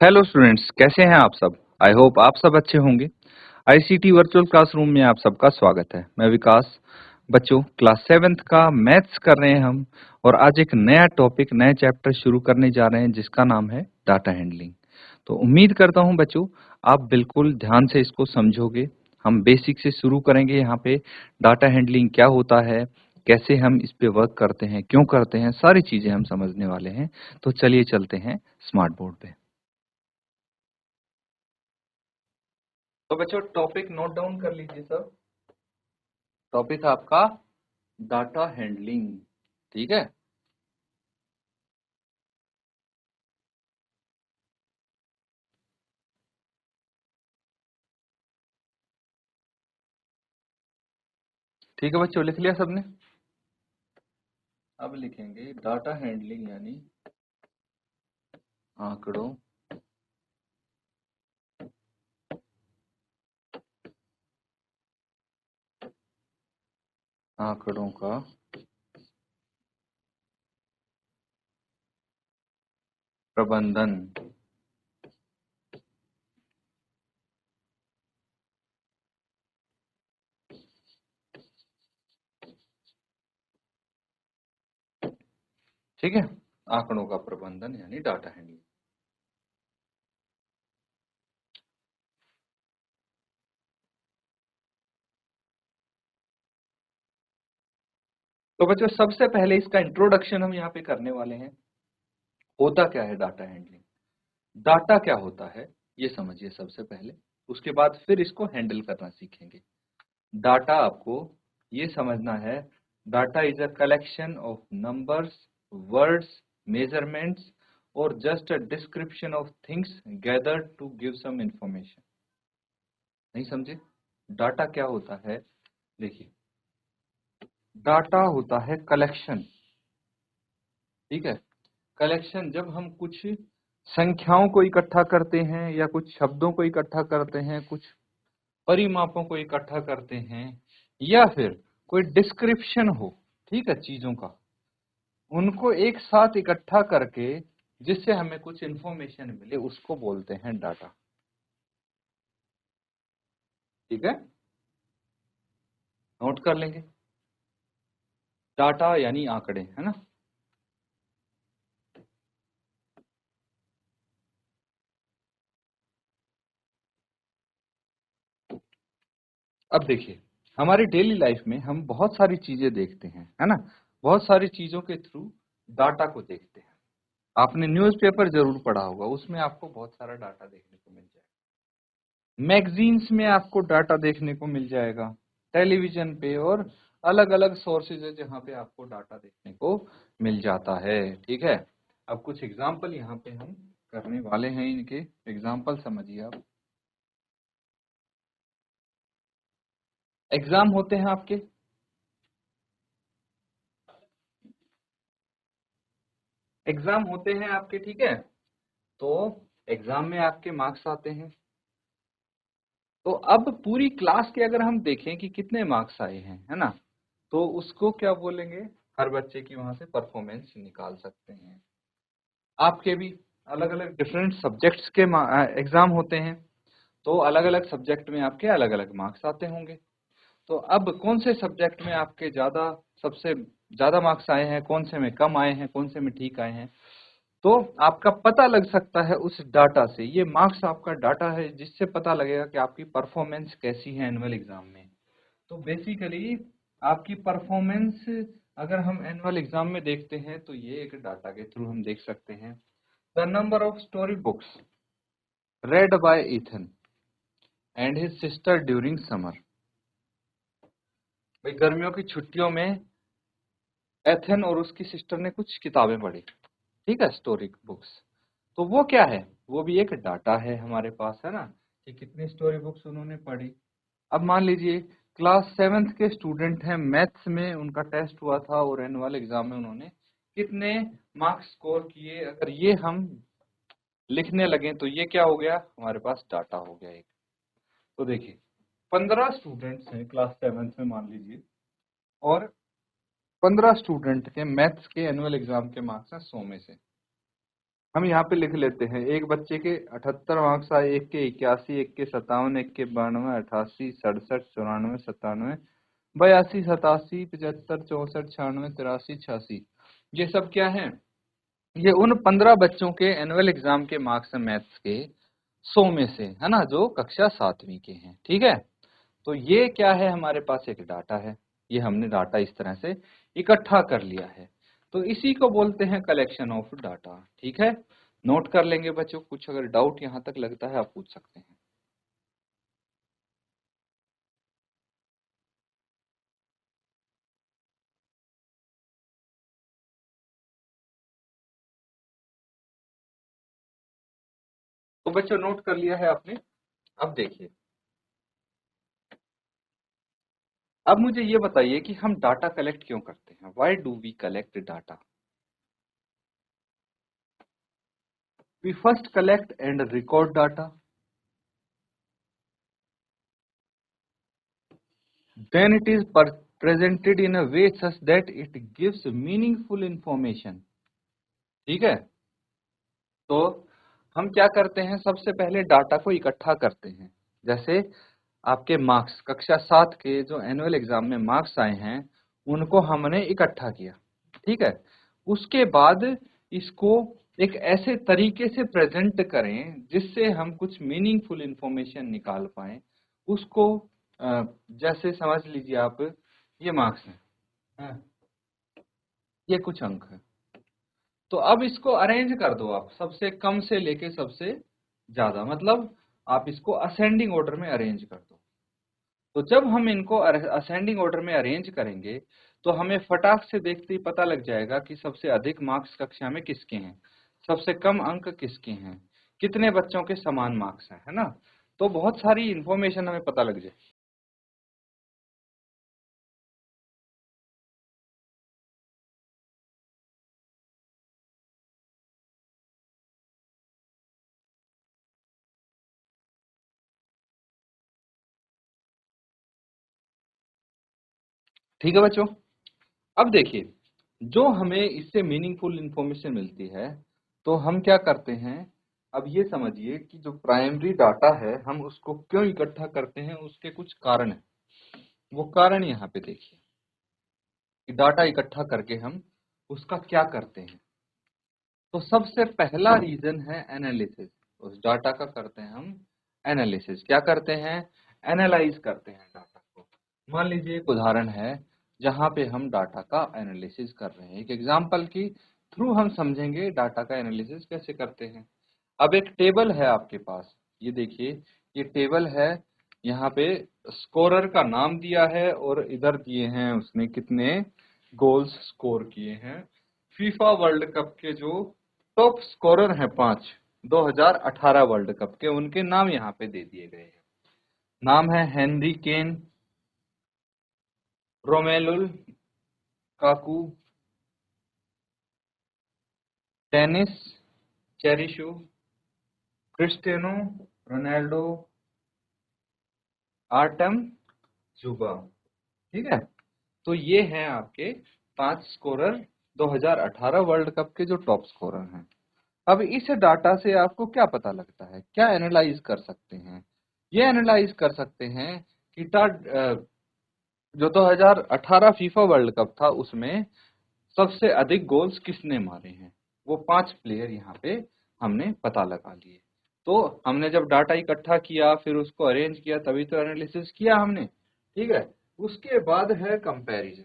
Hello students, कैसे हैं आप सब। आई होप आप सब अच्छे होंगे। आईसीटी वर्चुअल क्लासरूम में आप सबका स्वागत है। मैं विकास। बच्चों, क्लास 7th का मैथ्स कर रहे हैं हम, और आज एक नया टॉपिक, नया चैप्टर शुरू करने जा रहे हैं जिसका नाम है डाटा हैंडलिंग। तो उम्मीद करता हूं बच्चों, आप बिल्कुल ध्यान से इसको समझोगे। हम बेसिक से शुरू करेंगे। यहाँ पे डाटा हैंडलिंग क्या होता है, कैसे हम इस पे वर्क करते हैं, क्यों करते हैं, सारी चीजें हम समझने वाले हैं। तो चलिए चलते हैं स्मार्ट बोर्ड पे। तो बच्चों, टॉपिक नोट डाउन कर लीजिए सब। टॉपिक आपका डाटा हैंडलिंग। ठीक है। ठीक है बच्चों, लिख लिया सबने। अब लिखेंगे डाटा हैंडलिंग यानी आंकड़ों आंकड़ों का प्रबंधन। ठीक है। आंकड़ों का प्रबंधन यानी डाटा हैंडलिंग। तो बच्चों, सबसे पहले इसका इंट्रोडक्शन हम यहाँ पे करने वाले हैं। होता क्या है डाटा हैंडलिंग, डाटा क्या होता है, ये समझिए सबसे पहले। उसके बाद फिर इसको हैंडल करना सीखेंगे। डाटा आपको ये समझना है, data is a collection of numbers, words, measurements और just a description of things gathered to give some information. नहीं समझे? डाटा क्या होता है? देखिए, डाटा होता है कलेक्शन। ठीक है। कलेक्शन, जब हम कुछ संख्याओं को इकट्ठा करते हैं या कुछ शब्दों को इकट्ठा करते हैं, कुछ परिमापों को इकट्ठा करते हैं, या फिर कोई डिस्क्रिप्शन हो, ठीक है, चीजों का, उनको एक साथ इकट्ठा करके जिससे हमें कुछ इंफॉर्मेशन मिले, उसको बोलते हैं डाटा। ठीक है, नोट कर लेंगे। डाटा यानी आंकड़े, है ना। अब देखिए, हमारी डेली लाइफ में हम बहुत सारी चीजें देखते हैं, है ना। बहुत सारी चीजों के थ्रू डाटा को देखते हैं। आपने न्यूज़पेपर जरूर पढ़ा होगा, उसमें आपको बहुत सारा डाटा देखने को मिल जाएगा। मैगजीन्स में आपको डाटा देखने को मिल जाएगा, टेलीविजन पे, और अलग अलग सोर्सेज है जहाँ पे आपको डाटा देखने को मिल जाता है। ठीक है। अब कुछ एग्जाम्पल यहाँ पे हम करने वाले हैं, इनके एग्जाम्पल समझिए आप। एग्जाम होते हैं आपके, एग्जाम होते हैं आपके, ठीक है। तो एग्जाम में आपके मार्क्स आते हैं। तो अब पूरी क्लास के अगर हम देखें कि कितने मार्क्स आए हैं, है ना, तो उसको क्या बोलेंगे, हर बच्चे की वहां से परफॉर्मेंस निकाल सकते हैं। आपके भी अलग अलग डिफरेंट सब्जेक्ट्स के एग्जाम होते हैं, तो अलग अलग सब्जेक्ट में आपके अलग अलग मार्क्स आते होंगे। तो अब कौन से सब्जेक्ट में आपके सबसे ज्यादा मार्क्स आए हैं, कौन से में कम आए हैं, कौन से में ठीक आए हैं, तो आपका पता लग सकता है उस डाटा से। ये मार्क्स आपका डाटा है जिससे पता लगेगा कि आपकी परफॉर्मेंस कैसी है एनुअल एग्जाम में। तो बेसिकली आपकी परफॉर्मेंस अगर हम एनुअल एग्जाम में देखते हैं तो ये एक डाटा के थ्रू हम देख सकते हैं। The number of story books read by Ethan and his sister during summer। भाई, गर्मियों की छुट्टियों में एथन और उसकी सिस्टर ने कुछ किताबें पढ़ी, ठीक है, स्टोरी बुक्स। तो वो क्या है, वो भी एक डाटा है हमारे पास, है ना, कि कितनी स्टोरी बुक्स उन्होंने पढ़ी। अब मान लीजिए क्लास 7th के स्टूडेंट हैं, मैथ्स में उनका टेस्ट हुआ था और एनुअल एग्जाम में उन्होंने कितने मार्क्स स्कोर किए, अगर ये हम लिखने लगे तो ये क्या हो गया, हमारे पास डाटा हो गया एक। तो देखिए, 15 स्टूडेंट्स हैं क्लास 7th में मान लीजिए, और 15 स्टूडेंट के मैथ्स के एनुअल एग्जाम के मार्क्स हैं 100 में से। हम यहाँ पे लिख लेते हैं, एक बच्चे के 78 मार्क्स आए, एक के 81, एक के 57, एक के 92, 88, 67, 94, 97, 82, 87, 75, 64, 96, 83, 86। ये सब क्या है? ये उन 15 बच्चों के एनुअल एग्जाम के मार्क्स हैं मैथ्स के 100 में से, है ना, जो कक्षा 7वीं के हैं। ठीक है, तो ये क्या है, हमारे पास एक डाटा है, ये हमने डाटा इस तरह से इकट्ठा कर लिया है, तो इसी को बोलते हैं कलेक्शन ऑफ डाटा। ठीक है, नोट कर लेंगे बच्चों, कुछ अगर डाउट यहां तक लगता है आप पूछ सकते हैं। तो बच्चों नोट कर लिया है आपने? अब देखिए, अब मुझे ये बताइए कि हम डाटा कलेक्ट क्यों करते हैं? Why do we collect data? We first collect and record data, then it is presented in a way such that it gives meaningful information। ठीक है, तो हम क्या करते हैं, सबसे पहले डाटा को इकट्ठा करते हैं। जैसे आपके मार्क्स, कक्षा 7 के जो एनुअल एग्जाम में मार्क्स आए हैं, उनको हमने इकट्ठा किया। ठीक है, उसके बाद इसको एक ऐसे तरीके से प्रेजेंट करें जिससे हम कुछ मीनिंगफुल इंफॉर्मेशन निकाल पाए उसको। जैसे समझ लीजिए आप, ये मार्क्स हैं, हाँ, ये कुछ अंक है, तो अब इसको अरेंज कर दो आप, सबसे कम से लेके सबसे ज्यादा, मतलब आप इसको असेंडिंग ऑर्डर में अरेंज कर दो। तो जब हम इनको असेंडिंग ऑर्डर में अरेंज करेंगे तो हमें फटाक से देखते ही पता लग जाएगा कि सबसे अधिक मार्क्स कक्षा में किसके हैं, सबसे कम अंक किसके हैं, कितने बच्चों के समान मार्क्स हैं, है ना। तो बहुत सारी इंफॉर्मेशन हमें पता लग जाए। ठीक है बच्चों, अब देखिए, जो हमें इससे मीनिंगफुल इंफॉर्मेशन मिलती है तो हम क्या करते हैं। अब ये समझिए कि जो प्राइमरी डाटा है हम उसको क्यों इकट्ठा करते हैं, उसके कुछ कारण हैं। वो कारण यहाँ पे देखिए कि डाटा इकट्ठा करके हम उसका क्या करते हैं। तो सबसे पहला रीजन है एनालिसिस। उस डाटा का करते हैं हम एनालिसिस। क्या करते हैं? एनालाइज करते हैं डाटा को। मान लीजिए एक उदाहरण है जहां पे हम डाटा का एनालिसिस कर रहे हैं, एक एग्जांपल की थ्रू हम समझेंगे डाटा का एनालिसिस कैसे करते हैं। अब एक टेबल है आपके पास, ये देखिए, ये टेबल है, यहाँ पे स्कोरर का नाम दिया है और इधर दिए हैं उसने कितने गोल्स स्कोर किए हैं। फीफा वर्ल्ड कप के जो टॉप स्कोरर हैं 5 2018 वर्ल्ड कप के, उनके नाम यहाँ पे दे दिए गए हैं। नाम है हेनरी केन, रोमेलुल काकू, टेनिस चेरिशो, क्रिस्टियानो रोनाल्डो, आर्टम जुबा। ठीक है, तो ये हैं आपके 5 स्कोरर 2018 वर्ल्ड कप के जो टॉप स्कोरर हैं। अब इस डाटा से आपको क्या पता लगता है, क्या एनालाइज कर सकते हैं? ये एनालाइज कर सकते हैं कि जो 2018 फीफा वर्ल्ड कप था उसमें सबसे अधिक गोल्स किसने मारे हैं, वो 5 प्लेयर यहाँ पे हमने पता लगा लिए। तो हमने जब डाटा इकट्ठा किया फिर उसको अरेंज किया तभी तो एनालिसिस किया हमने। ठीक है, उसके बाद है कंपैरिजन।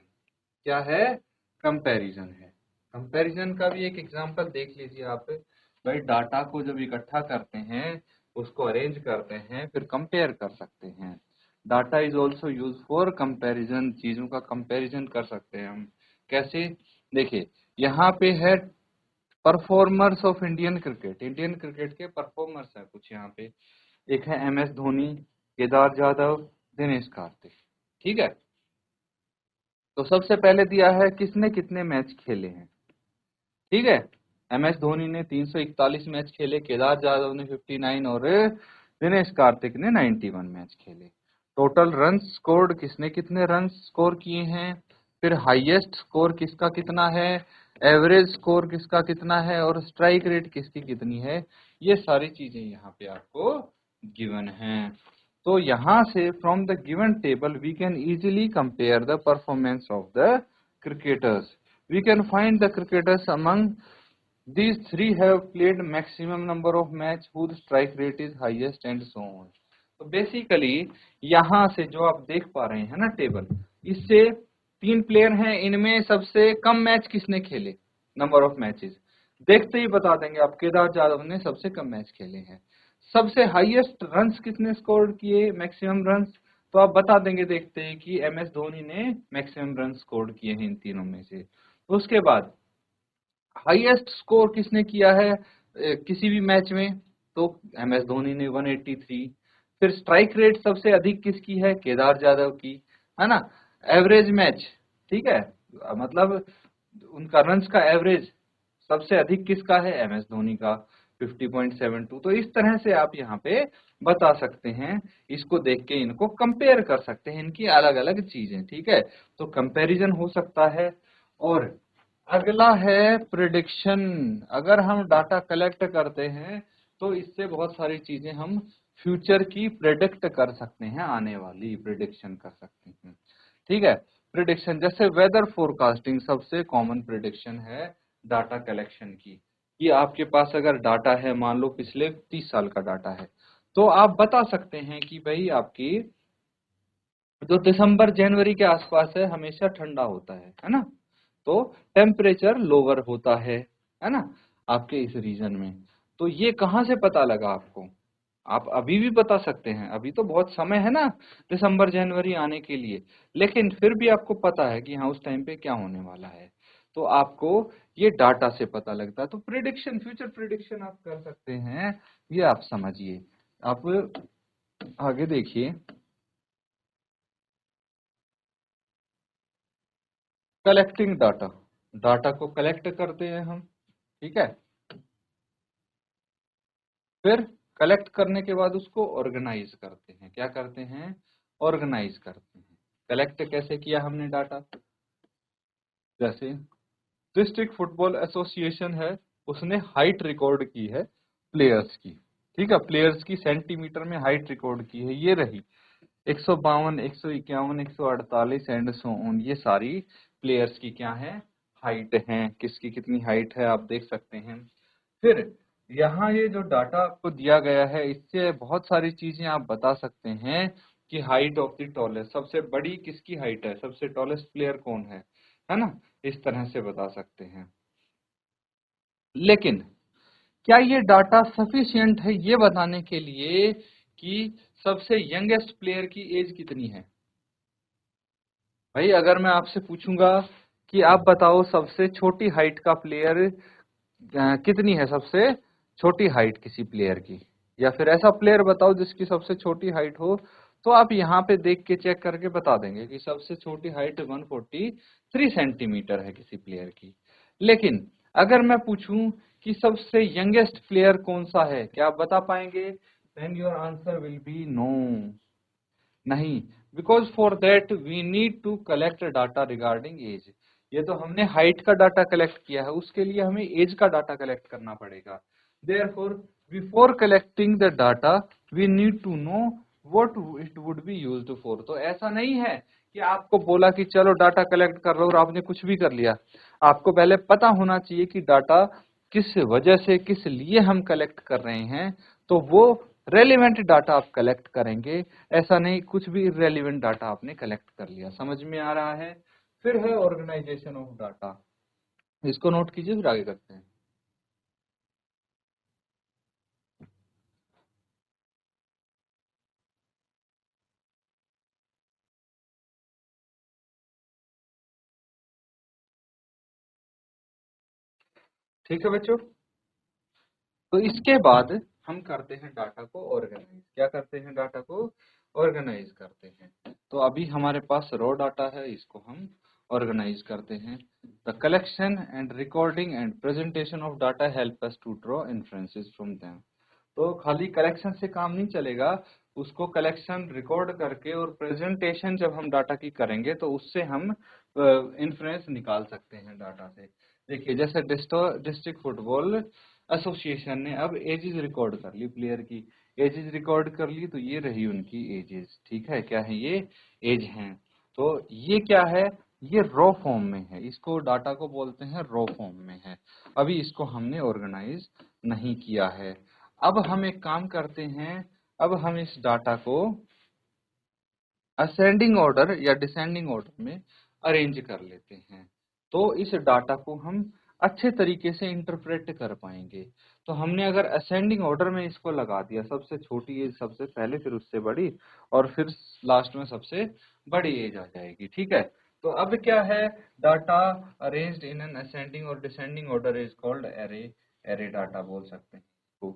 क्या है? कंपैरिजन है। कंपैरिजन का भी एक एग्जांपल देख लीजिए आप। भाई डाटा को जब इकट्ठा करते हैं, उसको अरेंज करते हैं, फिर कंपेयर कर सकते हैं। Data is also use for comparison, चीजों का कंपैरिजन कर सकते हैं हम। कैसे? देखिए, यहाँ पे है performers of Indian cricket, Indian cricket के परफॉर्मर्स है कुछ यहाँ पे। एक है MS धोनी, केदार जाधव, दिनेश कार्तिक। ठीक है, तो सबसे पहले दिया है किसने कितने मैच खेले हैं। ठीक है, MS धोनी ने 341 मैच खेले, केदार जाधव ने 59 और दिनेश कार्तिक ने 91 मैच खेले। टोटल रन स्कोर्ड, किसने कितने रन स्कोर किए हैं। फिर हाईएस्ट स्कोर किसका कितना है, एवरेज स्कोर किसका कितना है और स्ट्राइक रेट किसकी कितनी है, ये सारी चीजें यहाँ पे आपको गिवन है। तो यहाँ से from the given table we can easily compare the performance of the cricketers. We can find the cricketers among these three have played maximum number of match whose strike rate is highest and so on. तो basically यहाँ से जो आप देख पा रहे हैं ना टेबल, इससे 3 प्लेयर हैं, इनमें सबसे कम मैच किसने खेले, नंबर ऑफ मैचेस देखते ही बता देंगे आप, केदार जाधव ने सबसे कम मैच खेले हैं। सबसे हाईएस्ट रन्स किसने स्कोर किए, मैक्सिमम रन्स, तो आप बता देंगे देखते हैं कि MS धोनी ने मैक्सिमम रन स्कोर किए हैं इन तीनों में से। उसके बाद हाईएस्ट स्कोर किसने किया है किसी भी मैच में, तो MS धोनी ने 183। फिर स्ट्राइक रेट सबसे अधिक किसकी है, केदार जाधव की, है ना। एवरेज मैच, ठीक है, मतलब उनका रन्स का एवरेज सबसे अधिक किसका है, MS धोनी का 50.72। तो इस तरह से आप यहाँ पे बता सकते हैं, इसको देख के इनको कंपेयर कर सकते हैं, इनकी अलग अलग चीजें, ठीक है। तो कंपैरिजन हो सकता है। और अगला है प्रिडिक्शन। अगर हम डाटा कलेक्ट करते हैं तो इससे बहुत सारी चीजें हम फ्यूचर की प्रेडिक्ट कर सकते हैं, आने वाली प्रिडिक्शन कर सकते हैं, ठीक है। प्रिडिक्शन जैसे वेदर फोरकास्टिंग सबसे कॉमन प्रिडिक्शन है डाटा कलेक्शन की, कि आपके पास अगर डाटा है, मान लो पिछले 30 साल का डाटा है, तो आप बता सकते हैं कि भाई आपकी जो दिसंबर जनवरी के आसपास है हमेशा ठंडा होता है ना, तो टेम्परेचर लोअर होता है ना, आपके इस रीजन में। तो ये कहाँ से पता लगा आपको, आप अभी भी बता सकते हैं, अभी तो बहुत समय है ना दिसंबर जनवरी आने के लिए, लेकिन फिर भी आपको पता है कि हाँ उस टाइम पे क्या होने वाला है, तो आपको ये डाटा से पता लगता है। तो प्रिडिक्शन, फ्यूचर प्रिडिक्शन आप कर सकते हैं, ये आप समझिए। आप आगे देखिए, कलेक्टिंग डाटा, डाटा को कलेक्ट करते हैं हम, ठीक है। फिर कलेक्ट करने के बाद उसको ऑर्गेनाइज करते हैं, क्या करते हैं, ऑर्गेनाइज करते हैं। कलेक्ट कैसे किया हमने डाटा, जैसे डिस्ट्रिक्ट फुटबॉल एसोसिएशन है, उसने हाइट रिकॉर्ड की है प्लेयर्स की, ठीक है, प्लेयर्स की सेंटीमीटर में हाइट रिकॉर्ड की है, ये रही 152, 151, 148 एंड सो ऑन, ये सारी प्लेयर्स की क्या है, हाइट है, किसकी कितनी हाइट है आप देख सकते हैं। फिर यहाँ ये जो डाटा आपको दिया गया है, इससे बहुत सारी चीजें आप बता सकते हैं कि हाइट ऑफ द टॉलेस्ट, सबसे बड़ी किसकी हाइट है, सबसे टॉलेस्ट प्लेयर कौन है ना, इस तरह से बता सकते हैं। लेकिन क्या ये डाटा सफिशिएंट है ये बताने के लिए कि सबसे यंगेस्ट प्लेयर की एज कितनी है। भाई अगर मैं आपसे पूछूंगा कि आप बताओ सबसे छोटी हाइट का प्लेयर कितनी है, सबसे छोटी हाइट किसी प्लेयर की, या फिर ऐसा प्लेयर बताओ जिसकी सबसे छोटी हाइट हो, तो आप यहाँ पे देख के चेक करके बता देंगे कि सबसे छोटी हाइट 143 सेंटीमीटर है किसी प्लेयर की। लेकिन अगर मैं पूछूं कि सबसे यंगेस्ट प्लेयर कौन सा है, क्या आप बता पाएंगे, then your answer will be no, नहीं, because for that we need to collect data regarding age. ये तो हमने हाइट का डाटा कलेक्ट किया है, उसके लिए हमें एज का डाटा कलेक्ट करना पड़ेगा। Therefore before collecting the data we need to know what it would be used for. तो ऐसा नहीं है कि आपको बोला कि चलो डाटा कलेक्ट कर लो और आपने कुछ भी कर लिया, आपको पहले पता होना चाहिए कि डाटा किस वजह से, किस लिए हम कलेक्ट कर रहे हैं, तो वो रेलिवेंट डाटा आप कलेक्ट करेंगे, ऐसा नहीं कुछ भी इरेलीवेंट डाटा आपने कलेक्ट कर लिया। समझ में आ रहा है। फिर है ऑर्गेनाइजेशन ऑफ डाटा, इसको नोट कीजिए फिर आगे करते हैं। ठीक है बच्चों, तो इसके बाद हम करते हैं डाटा को ऑर्गेनाइज, क्या करते हैं, डाटा को ऑर्गेनाइज करते हैं। तो अभी हमारे पास रॉ डाटा है, इसको हम ऑर्गेनाइज करते हैं। The collection and recording and presentation of data help us to draw inferences from them. तो खाली कलेक्शन से काम नहीं चलेगा, उसको कलेक्शन रिकॉर्ड करके और प्रेजेंटेशन जब हम डाटा की करेंगे तो उससे हम इन्फ्रेंस निकाल सकते हैं डाटा से। देखिए जैसे डिस्ट्रिक्ट फुटबॉल एसोसिएशन ने अब एजेस रिकॉर्ड कर ली, प्लेयर की एजेस रिकॉर्ड कर ली, तो ये रही उनकी एजेस। ठीक है, क्या है ये एज हैं। तो ये क्या है, ये रॉ फॉर्म में है, इसको डाटा को बोलते हैं रॉ फॉर्म में है। अभी इसको हमने ऑर्गेनाइज नहीं किया है। अब हम एक काम करते हैं, अब हम इस डाटा को असेंडिंग ऑर्डर या डिसेंडिंग ऑर्डर में अरेंज कर लेते हैं, तो इस डाटा को हम अच्छे तरीके से इंटरप्रेट कर पाएंगे। तो हमने अगर असेंडिंग ऑर्डर में इसको लगा दिया, सबसे छोटी एज सबसे पहले, फिर उससे बड़ी, और फिर लास्ट में सबसे बड़ी एज आ जाएगी। ठीक है, तो अब क्या है, data arranged in an ascending और descending order is called array. Array data बोल सकते हैं इसको।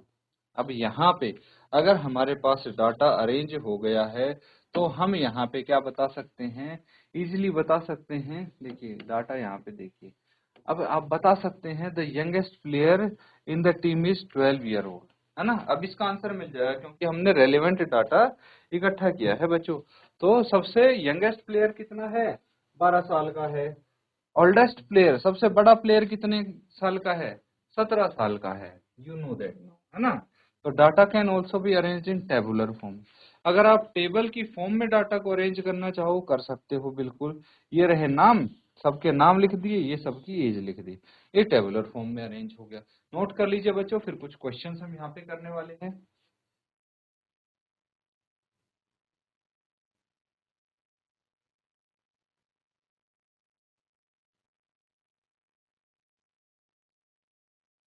अब यहाँ पे अगर हमारे पास डाटा अरेंज हो गया है, तो हम यहाँ पे क्या बता सकते हैं, इजीली बता सकते हैं। देखिए डाटा यहाँ पे देखिए, अब आप बता सकते हैं the youngest player in the team is 12 year old, है ना। अब इसका आंसर मिल जाएगा क्योंकि हमने रेलेवेंट डाटा इकट्ठा किया है बच्चों। तो सबसे यंगेस्ट प्लेयर कितना है, 12 साल का है। ओल्डेस्ट प्लेयर, सबसे बड़ा प्लेयर कितने साल का है, 17 साल का है। यू नो दैट नो, है ना। तो data can also be arrange in tabular form. अगर आप टेबल की फॉर्म में डाटा को अरेंज करना चाहो कर सकते हो, बिल्कुल। ये रहे नाम, सबके नाम लिख दिए, ये सबकी एज लिख दी, ये टेबुलर फॉर्म में अरेंज हो गया। नोट कर लीजिए बच्चों, फिर कुछ क्वेश्चन हम यहाँ पे करने वाले हैं।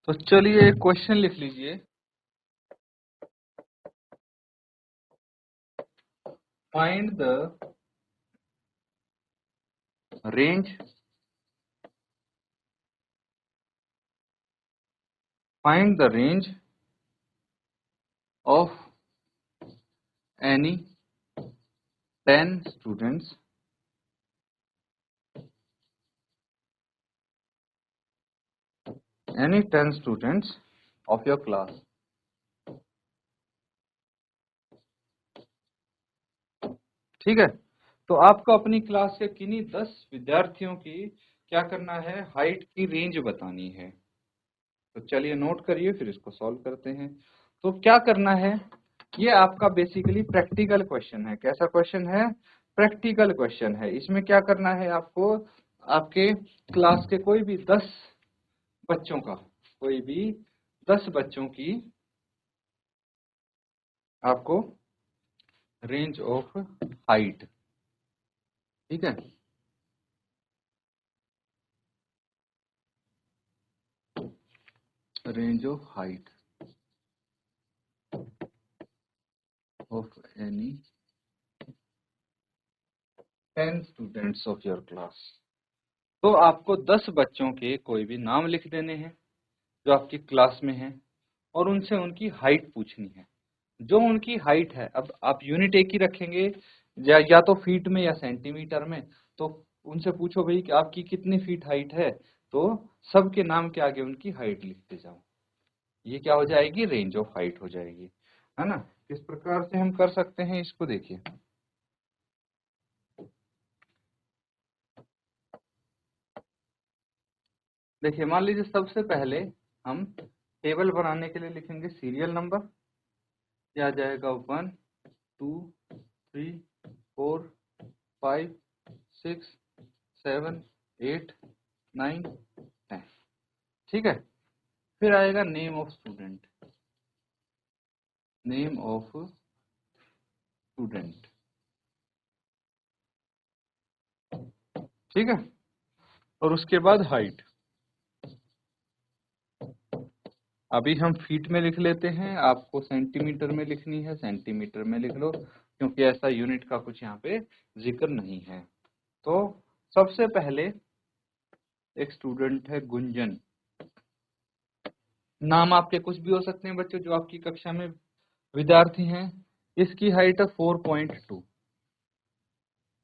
तो चलिए एक क्वेश्चन लिख लीजिए। Find the range find the range of any 10 students any 10 students of your class। ठीक है, तो आपको अपनी क्लास के किन्हीं 10 विद्यार्थियों की क्या करना है, हाइट की रेंज बतानी है। तो चलिए नोट करिए, फिर इसको सॉल्व करते हैं। तो क्या करना है, ये आपका बेसिकली प्रैक्टिकल क्वेश्चन है। कैसा क्वेश्चन है, प्रैक्टिकल क्वेश्चन है। इसमें क्या करना है आपको, आपके क्लास के कोई भी 10 बच्चों का, कोई भी 10 बच्चों की आपको रेंज ऑफ हाइट, ठीक है, range of height of any 10 students of your class. तो आपको 10 बच्चों के कोई भी नाम लिख देने हैं जो आपकी क्लास में हैं, और उनसे उनकी हाइट पूछनी है। जो उनकी हाइट है, अब आप यूनिट एक ही रखेंगे, या तो फीट में या सेंटीमीटर में। तो उनसे पूछो भाई कि आपकी कितनी फीट हाइट है, तो सबके नाम के आगे उनकी हाइट लिखते जाओ। ये क्या हो जाएगी, रेंज ऑफ हाइट हो जाएगी, है ना। किस प्रकार से हम कर सकते हैं इसको देखिए। देखिए मान लीजिए सबसे पहले हम टेबल बनाने के लिए लिखेंगे सीरियल नंबर। क्या आ जाएगा, 1 2 3 4 5 6 7 8 9 10। ठीक है, फिर आएगा name of student, name of student. ठीक है, और उसके बाद हाइट। अभी हम फीट में लिख लेते हैं, आपको सेंटीमीटर में लिखनी है, सेंटीमीटर में लिख लो, क्योंकि ऐसा यूनिट का कुछ यहाँ पे जिक्र नहीं है। तो सबसे पहले एक स्टूडेंट है गुंजन। नाम आपके कुछ भी हो सकते हैं बच्चों जो आपकी कक्षा में विद्यार्थी हैं। इसकी हाइट है 4.2।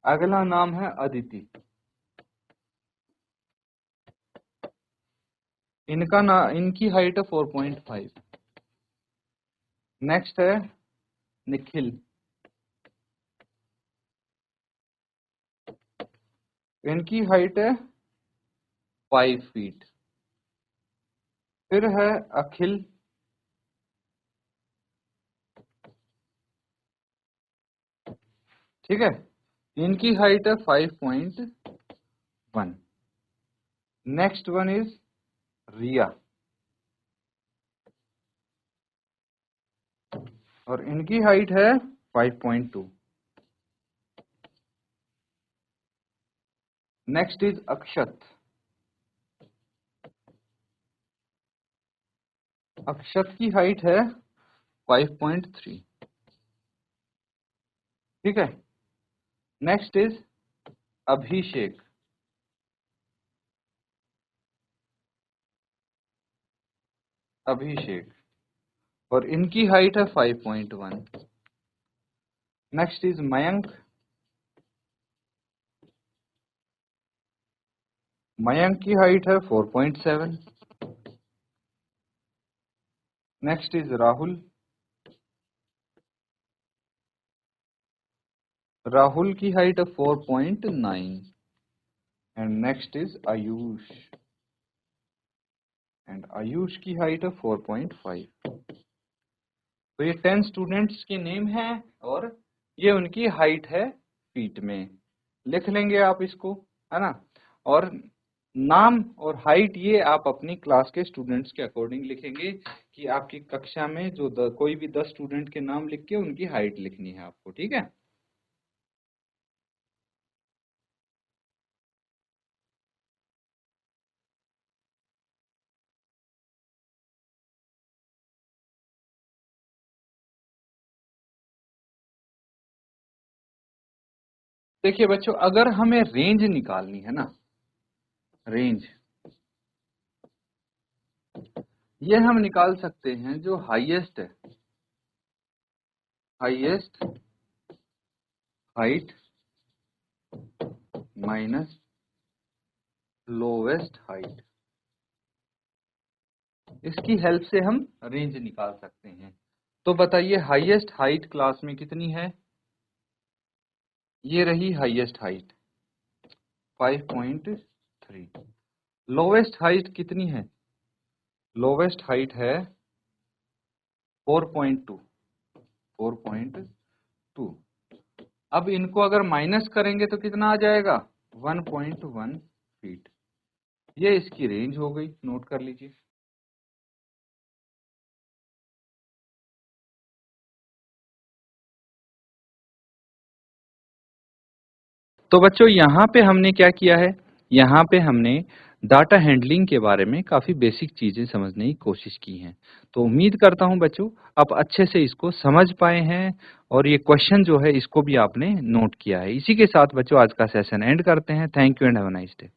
अगला नाम है अदिति, इनकी हाइट है 4.5। नेक्स्ट है निखिल, इनकी हाइट है 5 फीट। फिर है अखिल, ठीक है, इनकी हाइट है 5.1। नेक्स्ट वन इज रिया, और इनकी हाइट है 5.2। नेक्स्ट इज अक्षत, अक्षत की हाइट है 5.3, ठीक है। नेक्स्ट इज अभिषेक, अभिषेक, और इनकी हाइट है 5.1। नेक्स्ट इज मयंक, मयंक की हाइट है 4.7। नेक्स्ट इज राहुल, राहुल की हाइट है 4.9। And next is Ayush, and Ayush की हाइट है 4.5। तो ये 10 स्टूडेंट्स के नेम हैं और ये उनकी हाइट है फीट में। लिख लेंगे आप इसको, है ना। और नाम और हाइट ये आप अपनी क्लास के स्टूडेंट्स के अकॉर्डिंग लिखेंगे कि आपकी कक्षा में जो कोई भी 10 स्टूडेंट के नाम लिख के उनकी हाइट लिखनी है आपको, ठीक है। देखिए बच्चों, अगर हमें रेंज निकालनी है ना, रेंज, ये हम निकाल सकते हैं जो हाईएस्ट है, highest height minus lowest height, इसकी हेल्प से हम रेंज निकाल सकते हैं। तो बताइए हाईएस्ट हाइट क्लास में कितनी है? ये रही हाईएस्ट हाइट 5.3। लोवेस्ट हाइट कितनी है? लोवेस्ट हाइट है 4.2, 4.2। अब इनको अगर माइनस करेंगे तो कितना आ जाएगा? 1.1 फीट। ये इसकी रेंज हो गई, नोट कर लीजिए। तो बच्चों यहाँ पे हमने क्या किया है, यहाँ पे हमने डाटा हैंडलिंग के बारे में काफ़ी बेसिक चीज़ें समझने की कोशिश की हैं। तो उम्मीद करता हूँ बच्चों आप अच्छे से इसको समझ पाए हैं और ये क्वेश्चन जो है इसको भी आपने नोट किया है। इसी के साथ बच्चों आज का सेशन एंड करते हैं। Thank you and have a nice day.